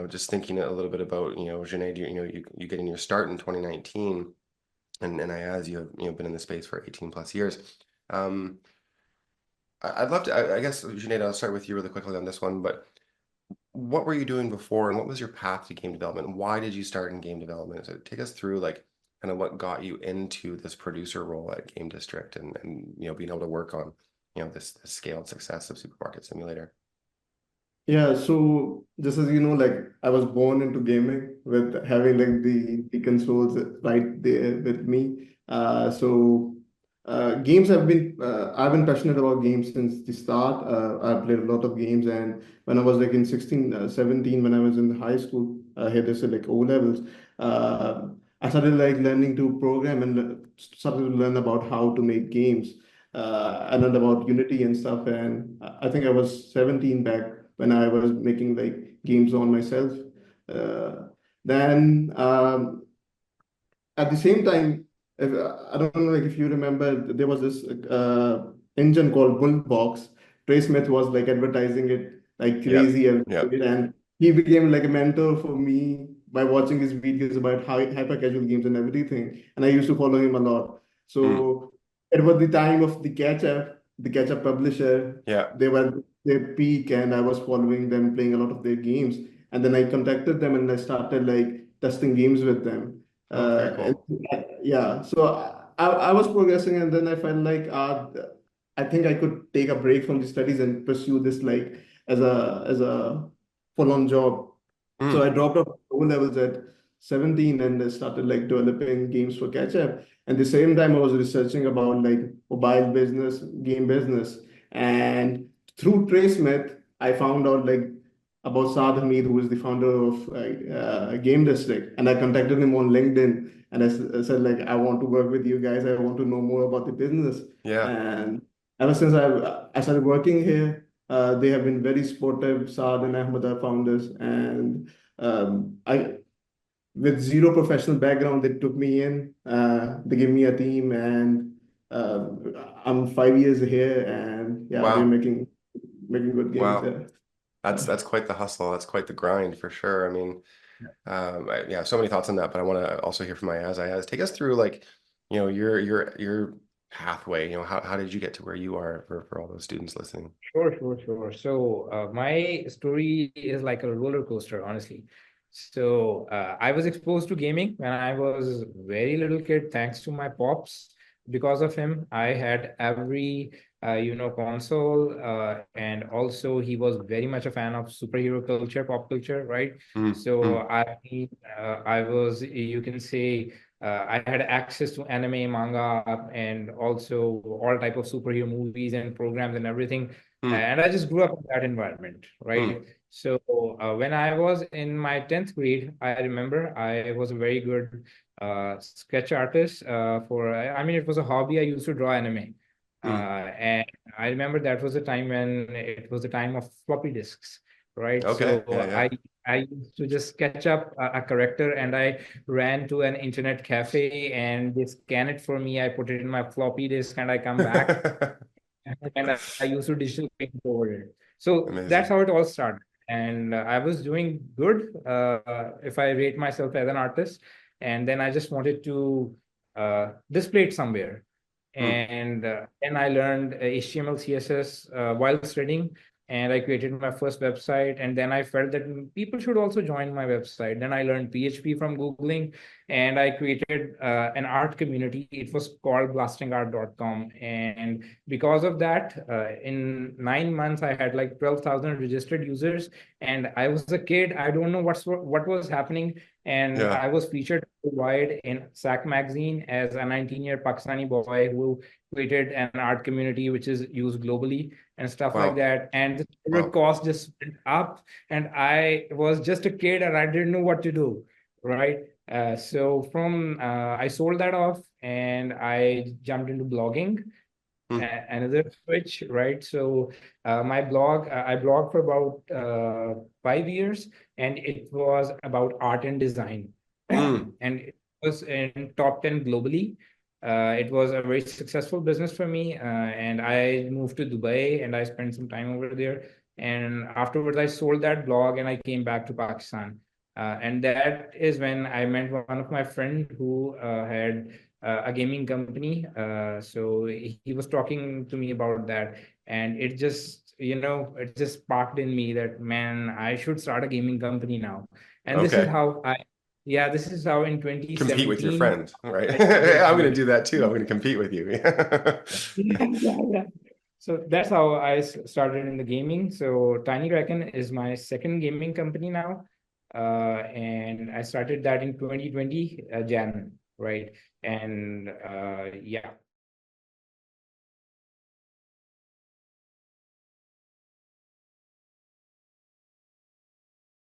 just thinking a little bit about, Junaid, you getting your start in 2019, and Ayaz, you have, been in the space for 18 plus years. Um, I'd love to, I guess, Junaid, I'll start with you really quickly on this one, but what were you doing before, and what was your path to game development? Why did you start in game development? So take us through like kind of what got you into this producer role at Game District, and being able to work on, this scaled success of Supermarket Simulator. Yeah, so just as you know, like I was born into gaming with having like the consoles right there with me. Games have been I've been passionate about games since the start. I played a lot of games, and when I was like in 16, 17, when I was in high school, here they said like O levels, I started like learning to program and started to learn about how to make games. I learned about Unity and stuff, and I think I was 17 back when I was making like games on myself. Uh, then at the same time, I don't know like if you remember, there was this engine called Bullbox. Trey Smith was like advertising it like Yep. crazy, Yep. and he became like a mentor for me by watching his videos about how hyper casual games and everything. And I used to follow him a lot. Mm. So it was the time of the catch up publisher. Yeah. They were at their peak, and I was following them, playing a lot of their games. And then I contacted them and I started like testing games with them. Oh, very And cool. yeah, so I was progressing, and then I felt like I think I could take a break from the studies and pursue this like as a full-on job. So I Mm. dropped off O levels at 17 and I started like developing games for catch up. And the same time I was researching about like mobile business, game business. And through Trey Smith, I found out like about Saad Hamid, who is the founder of Game District. And I contacted him on LinkedIn and I said like, I want to work with you guys. I want to know more about the business. Yeah. And ever since I started working here, they have been very supportive. Saad and Ahmed are founders, and I, with zero professional background, they took me in. They gave me a team, and I'm 5 years here, and yeah, we're Wow. making good games Wow. there. That's quite the hustle. That's quite the grind for sure. I mean, yeah, so many thoughts on that, but I want to also hear from Ayaz. Take us through like, your pathway. How did you get to where you are for all those students listening? Sure, sure, sure. So my story is like a roller coaster, honestly. So I was exposed to gaming when I was very little kid, thanks to my pops. Because of him, I had every console, and also he was very much a fan of superhero culture, pop culture, right? Mm. So Mm. I was, you can say, I had access to anime, manga, and also all type of superhero movies and programs and everything. Mm. And I just grew up in that environment, right? Mm. So when I was in my 10th grade, I remember I was a very good sketch artist. I mean, it was a hobby. I used to draw anime. Mm. And I remember that was the time when it was the time of floppy disks, right? Okay. So Yeah. Yeah. I used to just sketch up a character, and I ran to an internet cafe and they scan it for me. I put it in my floppy disk and I come back and I used to digital paint over it. So that's Amazing. how it all started. And I was doing good if I rate myself as an artist. And then I just wanted to display it somewhere. Mm. And then I learned HTML, CSS while studying, and I created my first website. And then I felt that people should also join my website. Then I learned PHP from Googling, and I created an art community. It was called blastingart.com. And because of that, in 9 months, I had like 12,000 registered users. And I was a kid. I don't know what was happening. And Yeah. I was featured worldwide in SAC magazine as a 19-year Pakistani boy who created an art community which is used globally and stuff like Wow. that. And the server Wow. cost just went up. And I was just a kid and I didn't know what to do. Right. I sold that off and I jumped into blogging, Mm. another switch, right? So my blog, I blogged for about 5 years, and it was about art and design. Mm. And it was in top 10 globally. It was a very successful business for me. And I moved to Dubai and I spent some time over there. And afterwards, I sold that blog and I came back to Pakistan. And that is when I met one of my friends who had a gaming company. So he was talking to me about that, and it just, it just sparked in me that, man, I should start a gaming company now. And this is Okay. how this is how in Compete with your 2017 friend, right? I started I'm going to gaming. do that too. I'm going to compete with you. Yeah. So that's how I started in the gaming. So Tiny Kraken is my second gaming company now. And I started that in 2020, Jan, right? And yeah,